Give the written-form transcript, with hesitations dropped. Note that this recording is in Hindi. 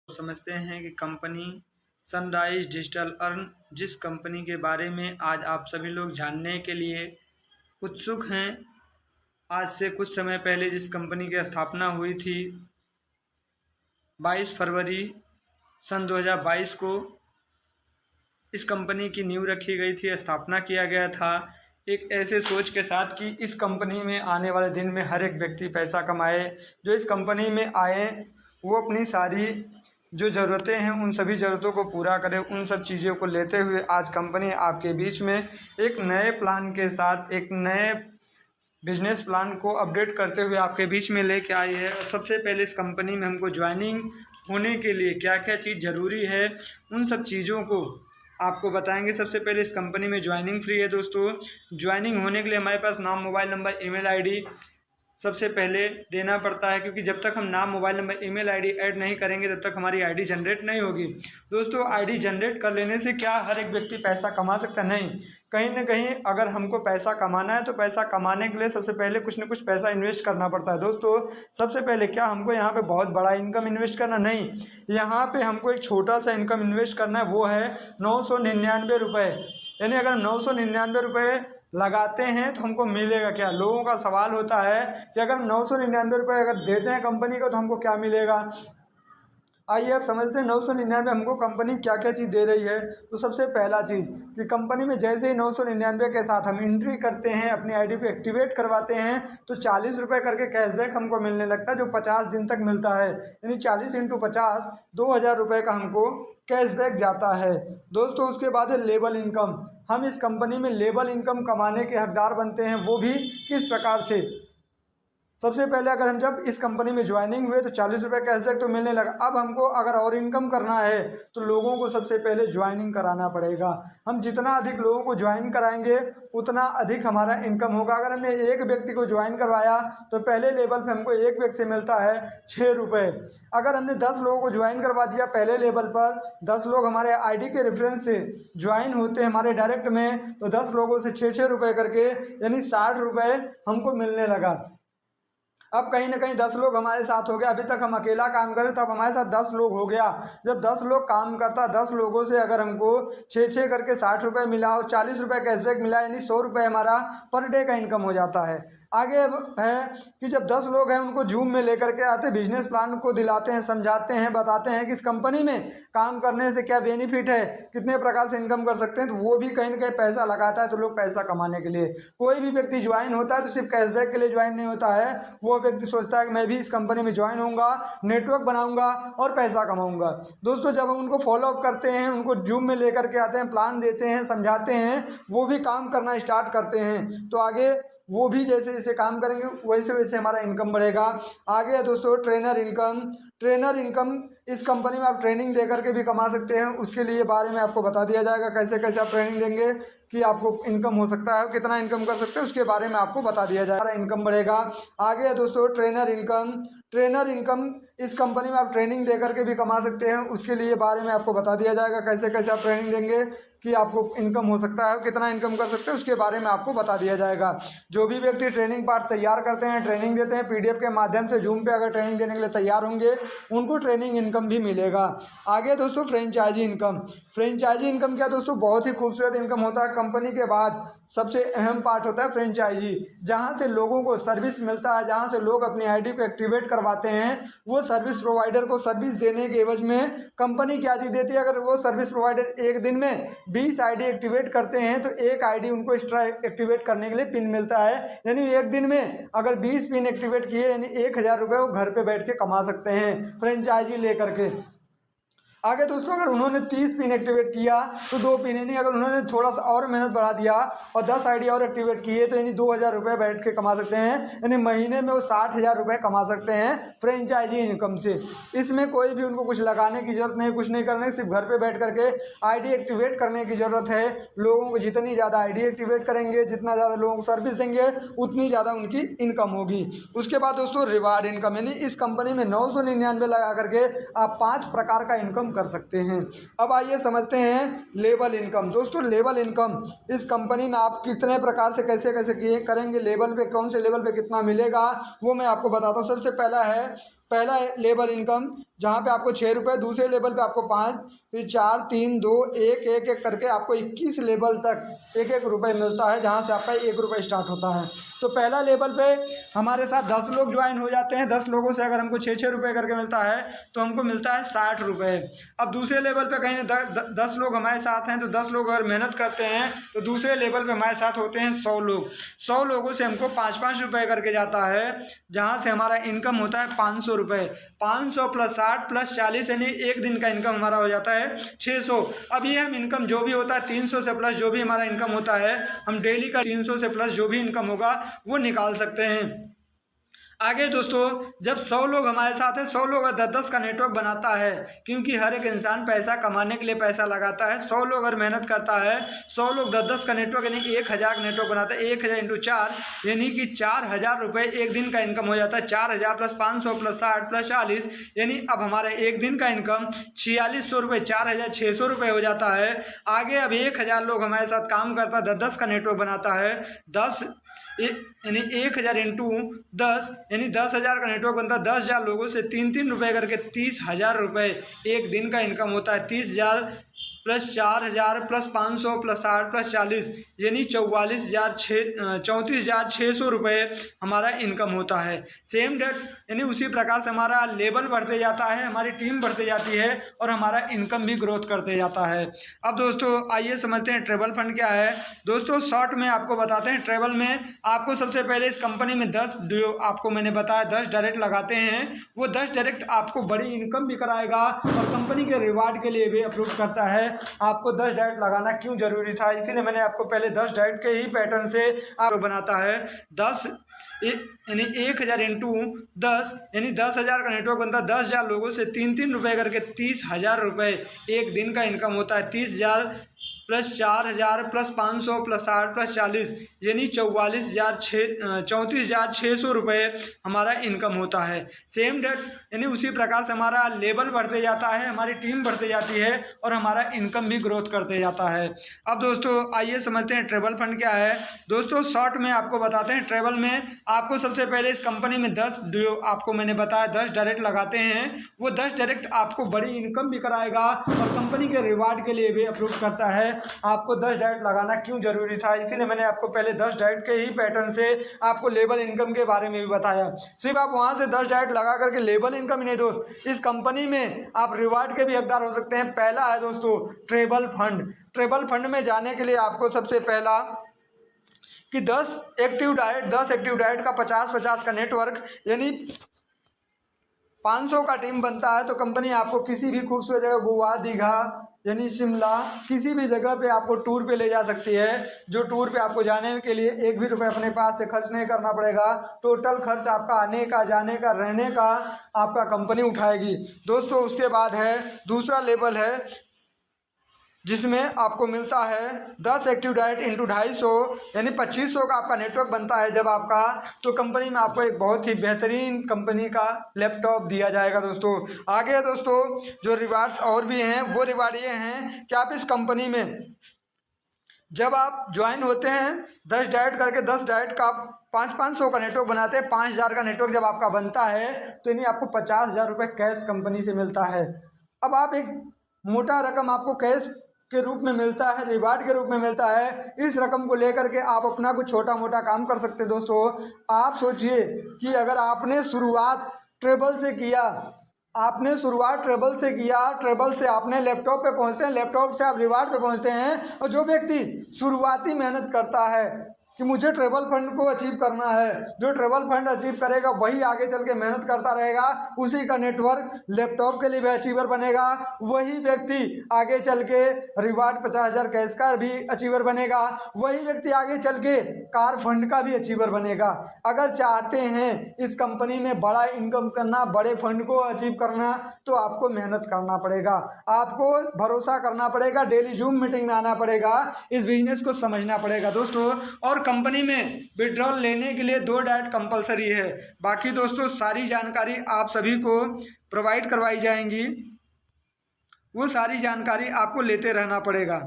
समझते हैं कि कंपनी सनराइज डिजिटल अर्न जिस कंपनी के बारे में आज आप सभी लोग जानने के लिए उत्सुक हैं। आज से कुछ समय पहले जिस कंपनी की स्थापना हुई थी 22 फरवरी सन 2022 को इस कंपनी की नींव रखी गई थी, स्थापना किया गया था एक ऐसे सोच के साथ कि इस कंपनी में आने वाले दिन में हर एक व्यक्ति पैसा कमाए। जो इस कंपनी में आए वो अपनी सारी जो ज़रूरतें हैं उन सभी ज़रूरतों को पूरा करें। उन सब चीज़ों को लेते हुए आज कंपनी आपके बीच में एक नए प्लान के साथ एक नए बिजनेस प्लान को अपडेट करते हुए आपके बीच में लेके आई है। और सबसे पहले इस कंपनी में हमको ज्वाइनिंग होने के लिए क्या क्या चीज़ ज़रूरी है उन सब चीज़ों को आपको बताएंगे। सबसे पहले इस कंपनी में ज्वाइनिंग फ्री है दोस्तों। ज्वाइनिंग होने के लिए हमारे पास नाम, मोबाइल नंबर, ईमेल आईडी सबसे पहले देना पड़ता है, क्योंकि जब तक हम नाम, mobile number, email ID add नहीं करेंगे तब तक हमारी आईडी जनरेट नहीं होगी। दोस्तों आईडी जनरेट कर लेने से क्या हर एक व्यक्ति पैसा कमा सकता है? नहीं, कहीं ना कहीं अगर हमको पैसा कमाना है तो पैसा कमाने के लिए सबसे पहले कुछ ना कुछ पैसा इन्वेस्ट करना पड़ता है। दोस्तों सबसे पहले क्या हमको यहाँ पे बहुत बड़ा इनकम इन्वेस्ट करना? नहीं, यहाँ पे हमको एक छोटा सा इनकम इन्वेस्ट करना है, वो है 999 रुपये। यानी अगर 999 रुपये लगाते हैं तो हमको मिलेगा क्या? लोगों का सवाल होता है कि अगर 999 रुपये अगर देते हैं कंपनी को तो हमको क्या मिलेगा। आइए आप समझते हैं 999 हमको कंपनी क्या क्या चीज़ दे रही है। तो सबसे पहला चीज़ कि कंपनी में जैसे ही 999 के साथ हम एंट्री करते हैं, अपनी आईडी को एक्टिवेट करवाते हैं तो 40 रुपये करके कैशबैक हमको मिलने लगता है, जो 50 दिन तक मिलता है। यानी 40 × 50 2000 रुपये का हमको कैशबैक जाता है। दोस्तों उसके बाद है लेबल इनकम। हम इस कंपनी में लेबल इनकम कमाने के हकदार बनते हैं, वो भी किस प्रकार से? सबसे पहले अगर हम जब इस कंपनी में ज्वाइनिंग हुए तो 40 रुपये कैशबैक तो मिलने लगा। अब हमको अगर और इनकम करना है तो लोगों को सबसे पहले ज्वाइनिंग कराना पड़ेगा। हम जितना अधिक लोगों को ज्वाइन कराएंगे उतना अधिक हमारा इनकम होगा। अगर हमने एक व्यक्ति को ज्वाइन करवाया तो पहले लेवल पे हमको एक व्यक्ति से मिलता है 6 रुपये। अगर हमने 10 लोगों को ज्वाइन करवा दिया पहले लेवल पर, 10 लोग हमारे आईडी के रेफरेंस से ज्वाइन होते हैं हमारे डायरेक्ट में, तो 10 लोगों से 6 रुपये करके यानी 60 रुपये हमको मिलने लगा। अब कहीं ना कहीं 10 लोग हमारे साथ हो गया। अभी तक हम अकेला काम करें तो अब हमारे साथ 10 लोग हो गया। जब 10 लोग काम करता, 10 लोगों से अगर हमको 6 करके 60 रुपये मिला और 40 रुपये कैशबैक मिला, यानी 100 रुपये हमारा पर डे का इनकम हो जाता है। आगे अब है कि जब 10 लोग हैं उनको जूम में लेकर के आते, बिजनेस प्लान को दिलाते हैं, समझाते हैं, बताते हैं कि इस कंपनी में काम करने से क्या बेनिफिट है, कितने प्रकार से इनकम कर सकते हैं, तो वो भी कहीं ना कहीं पैसा लगाता है। तो लोग पैसा कमाने के लिए, कोई भी व्यक्ति ज्वाइन होता है तो सिर्फ कैशबैक के लिए ज्वाइन नहीं होता है। वो व्यक्ति सोचता है कि मैं भी इस कंपनी में ज्वाइन होऊंगा, नेटवर्क बनाऊंगा और पैसा कमाऊंगा। दोस्तों जब हम उनको फॉलोअप करते हैं, उनको जूम में लेकर के आते हैं, प्लान देते हैं, समझाते हैं, वो भी काम करना स्टार्ट करते हैं, तो आगे वो भी जैसे जैसे काम करेंगे वैसे वैसे हमारा इनकम बढ़ेगा। आगे है दोस्तों ट्रेनर इनकम। ट्रेनर इनकम इस कंपनी में आप ट्रेनिंग दे करके भी कमा सकते हैं। उसके लिए बारे में आपको बता दिया जाएगा कैसे कैसे आप ट्रेनिंग देंगे कि आपको इनकम हो सकता है, कितना इनकम कर सकते हैं उसके बारे में आपको बता दिया जाएगा, इनकम बढ़ेगा। आगे है दोस्तों ट्रेनर इनकम। ट्रेनर इनकम इस कंपनी में आप ट्रेनिंग दे करके भी कमा सकते हैं। उसके लिए बारे में आपको बता दिया जाएगा कैसे कैसे आप ट्रेनिंग देंगे कि आपको इनकम हो सकता है, कितना इनकम कर सकते हैं उसके बारे में आपको बता दिया जाएगा। जो भी व्यक्ति ट्रेनिंग पार्ट तैयार करते हैं, ट्रेनिंग देते हैं, पीडीएफ के माध्यम से जूम पे अगर ट्रेनिंग देने के लिए तैयार होंगे उनको ट्रेनिंग इनकम भी मिलेगा। आगे दोस्तों फ्रेंचाइजी इनकम। फ्रेंचाइजी इनकम क्या दोस्तों, बहुत ही खूबसूरत इनकम होता है। कंपनी के बाद सबसे अहम पार्ट होता है फ्रेंचाइजी, जहाँ से लोगों को सर्विस मिलता है, जहाँ से लोग अपनी आईडी को एक्टिवेट करवाते हैं। वो सर्विस प्रोवाइडर को सर्विस देने के एवज में कंपनी क्या चीज़ देती है? अगर वो सर्विस प्रोवाइडर एक दिन में 20 आईडी एक्टिवेट करते हैं तो एक आईडी उनको एक्स्ट्रा एक्टिवेट करने के लिए पिन मिलता है। यानी एक दिन में अगर 20 पिन एक्टिवेट किए यानी 1000 रुपये वो घर पे बैठ के कमा सकते हैं फ्रेंचाइजी लेकर के। आगे दोस्तों अगर उन्होंने 30 पिन एक्टिवेट किया तो 2 पिन, यानी अगर उन्होंने थोड़ा सा और मेहनत बढ़ा दिया और 10 आईडी और एक्टिवेट किए तो यानी 2000 रुपये बैठ के कमा सकते हैं। यानी महीने में वो 60,000 रुपये कमा सकते हैं फ्रेंचाइजी इनकम से। इसमें कोई भी उनको कुछ लगाने की जरूरत नहीं, कुछ नहीं करने, सिर्फ घर पर बैठ करके आईडी एक्टिवेट करने की ज़रूरत है। लोगों को जितनी ज़्यादा आईडी एक्टिवेट करेंगे, जितना ज़्यादा लोगों को सर्विस देंगे, उतनी ज़्यादा उनकी इनकम होगी। उसके बाद दोस्तों रिवार्ड इनकम, यानी इस कंपनी में 999 लगा करके आप 5 प्रकार का इनकम कर सकते हैं। अब आइए समझते हैं लेबल इनकम। दोस्तों लेबल इनकम इस कंपनी में आप कितने प्रकार से कैसे कैसे करेंगे, लेवल पे कौन से लेवल पे कितना मिलेगा वो मैं आपको बताता हूँ। सबसे पहला लेबल इनकम जहाँ पे आपको 6 रुपये, दूसरे लेवल पे आपको 5, फिर 4, 3, 2, 1, 1 1 करके आपको 21 लेवल तक 1 रुपये मिलता है, जहाँ से आपका 1 रुपये स्टार्ट होता है। तो पहला लेवल पे हमारे साथ 10 लोग ज्वाइन हो जाते हैं। 10 लोगों से अगर हमको 6 रुपये करके मिलता है तो हमको मिलता है 60 रुपये। अब दूसरे लेवल पे कहीं 10 लोग हमारे साथ हैं, तो 10 लोग अगर मेहनत करते हैं तो दूसरे लेवल पे हमारे साथ होते हैं 100 लोग। 100 लोगों से हमको 5-5 रुपये करके जाता है, जहाँ से हमारा इनकम होता है 500 रुपये। 500 प्लस 60 प्लस 40 यानी एक दिन का इनकम हमारा हो जाता है 600। अब ये हम इनकम जो भी होता है 300 से प्लस जो भी हमारा इनकम होता है, हम डेली का 300 से प्लस जो भी इनकम होगा वो निकाल सकते हैं। आगे दोस्तों, जब 100 लोग हमारे साथ हैं, 100 लोग 10-10 का नेटवर्क बनाता है, क्योंकि हर एक इंसान पैसा कमाने के लिए पैसा लगाता है। 100 लोग अगर मेहनत करता है, 100 लोग 10-10 का नेटवर्क यानी 1000 का नेटवर्क बनाता है। 1000 × 4 यानी कि 4000 रुपये एक दिन का इनकम हो जाता है। 4000 प्लस 500 प्लस 60 प्लस 40 यानी अब हमारा एक दिन का इनकम 4600 रुपये, 4600 रुपये हो जाता है। आगे अब 1000 लोग हमारे साथ काम करता है, 10-10 का नेटवर्क बनाता है। 10 यानी 1000 × 10 यानी 10,000 का नेटवर्क बनता है। 10,000 लोगों से 3-3 रुपये करके 30,000 रुपये एक दिन का इनकम होता है। 30,000 प्लस 4,000 प्लस 500 प्लस 60 प्लस 40 यानी 34,600 रुपये हमारा इनकम होता है। सेम डेट यानी उसी प्रकार से हमारा लेवल बढ़ते जाता है, हमारी टीम बढ़ती जाती है और हमारा इनकम भी ग्रोथ करते जाता है। अब दोस्तों आइए समझते हैं ट्रेवल फंड क्या है। दोस्तों शॉर्ट में आपको बताते हैं। ट्रेवल में आपको सबसे पहले इस कंपनी में 10 जो आपको मैंने बताया 10 डायरेक्ट लगाते हैं, वो 10 डायरेक्ट आपको बड़ी इनकम भी कराएगा और कंपनी के रिवार्ड के लिए भी अप्रूव करता है। आपको 10 डायरेक्ट लगाना क्यों जरूरी था, इसीलिए मैंने आपको पहले 10 डायरेक्ट के ही पैटर्न से आपको बनाता है। 10 यानी 1000 × 10 यानी 10,000 का नेटवर्क बनता है। 10,000 लोगों से 3-3 रुपये करके 30,000 रुपये एक दिन का इनकम होता है। 30,000 प्लस 4,000 प्लस 500 प्लस 60 प्लस 40 यानी 34,600 रुपये हमारा इनकम होता है। सेम डेट यानी उसी प्रकार से हमारा लेवल बढ़ते जाता है, हमारी टीम बढ़ती जाती है और हमारा इनकम भी ग्रोथ करते जाता है। अब दोस्तों आइए समझते हैं ट्रेवल फंड क्या है। दोस्तों शॉर्ट में आपको बताते हैं। ट्रेवल में आपको सबसे पहले इस कंपनी में 10 जो आपको मैंने बताया 10 डायरेक्ट लगाते हैं, वो 10 डायरेक्ट आपको बड़ी इनकम भी कराएगा और कंपनी के रिवार्ड के लिए भी अप्रूव करता है। आपको 10 डायरेक्ट लगाना क्यों जरूरी था, इसीलिए मैंने आपको पहले 10 डायरेक्ट के ही पैटर्न से आपको लेवल इनकम के बारे में भी बताया। सिर्फ आप वहां से 10 डायरेक्ट लगा करके लेवल इनकम ही नहीं दोस्त, इस कंपनी में आप रिवार्ड के भी हकदार हो सकते हैं। पहला है दोस्तों ट्रेवल फंड। ट्रेवल फंड में जाने के लिए आपको सबसे पहला कि 10 एक्टिव डायरेक्ट का 50-50 का नेटवर्क यानी 500 का टीम बनता है, तो कंपनी आपको किसी भी खूबसूरत जगह गोवा, दीघा यानी शिमला, किसी भी जगह पे आपको टूर पे ले जा सकती है। जो टूर पे आपको जाने के लिए एक भी रुपये अपने पास से खर्च नहीं करना पड़ेगा। टोटल खर्च आपका आने का, जाने का, रहने का आपका कंपनी उठाएगी। दोस्तों उसके बाद है दूसरा लेवल है जिसमें आपको मिलता है 10 एक्टिव डायरेक्ट × 250 यानी 2500 का आपका नेटवर्क बनता है। जब आपका तो कंपनी में आपको एक बहुत ही बेहतरीन कंपनी का लैपटॉप दिया जाएगा। दोस्तों आगे दोस्तों जो रिवार्ड्स और भी हैं, वो रिवार्ड ये हैं कि आप इस कंपनी में जब आप ज्वाइन होते हैं 10 डायरेक्ट करके 10 डायरेक्ट का 500 का नेटवर्क बनाते हैं। 5000 का नेटवर्क जब आपका बनता है तो यानी आपको 50,000 रुपये कैश कंपनी से मिलता है। अब आप एक मोटा रकम आपको कैश के रूप में मिलता है, रिवार्ड के रूप में मिलता है। इस रकम को लेकर के आप अपना कुछ छोटा मोटा काम कर सकते हैं। दोस्तों आप सोचिए कि अगर आपने शुरुआत ट्रेवल से किया, ट्रेवल से आपने लैपटॉप पे पहुंचते हैं, लैपटॉप से आप रिवार्ड पे पहुंचते हैं। और जो व्यक्ति शुरुआती मेहनत करता है कि मुझे ट्रेवल फंड को अचीव करना है, जो ट्रेवल फंड अचीव करेगा वही आगे चल के मेहनत करता रहेगा, उसी का नेटवर्क लैपटॉप के लिए भी अचीवर बनेगा। वही व्यक्ति आगे चल के रिवार्ड 50,000 कैश का भी अचीवर बनेगा। वही व्यक्ति आगे चल के कार फंड का भी अचीवर बनेगा। अगर चाहते हैं इस कंपनी में बड़ा इनकम करना, बड़े फंड को अचीव करना, तो आपको मेहनत करना पड़ेगा, आपको भरोसा करना पड़ेगा, डेली जूम मीटिंग में आना पड़ेगा, इस बिजनेस को समझना पड़ेगा दोस्तों। और कंपनी में विड्रॉल लेने के लिए 2 डायरेक्ट कंपलसरी है। बाकी दोस्तों सारी जानकारी आप सभी को प्रोवाइड करवाई जाएंगी, वो सारी जानकारी आपको लेते रहना पड़ेगा।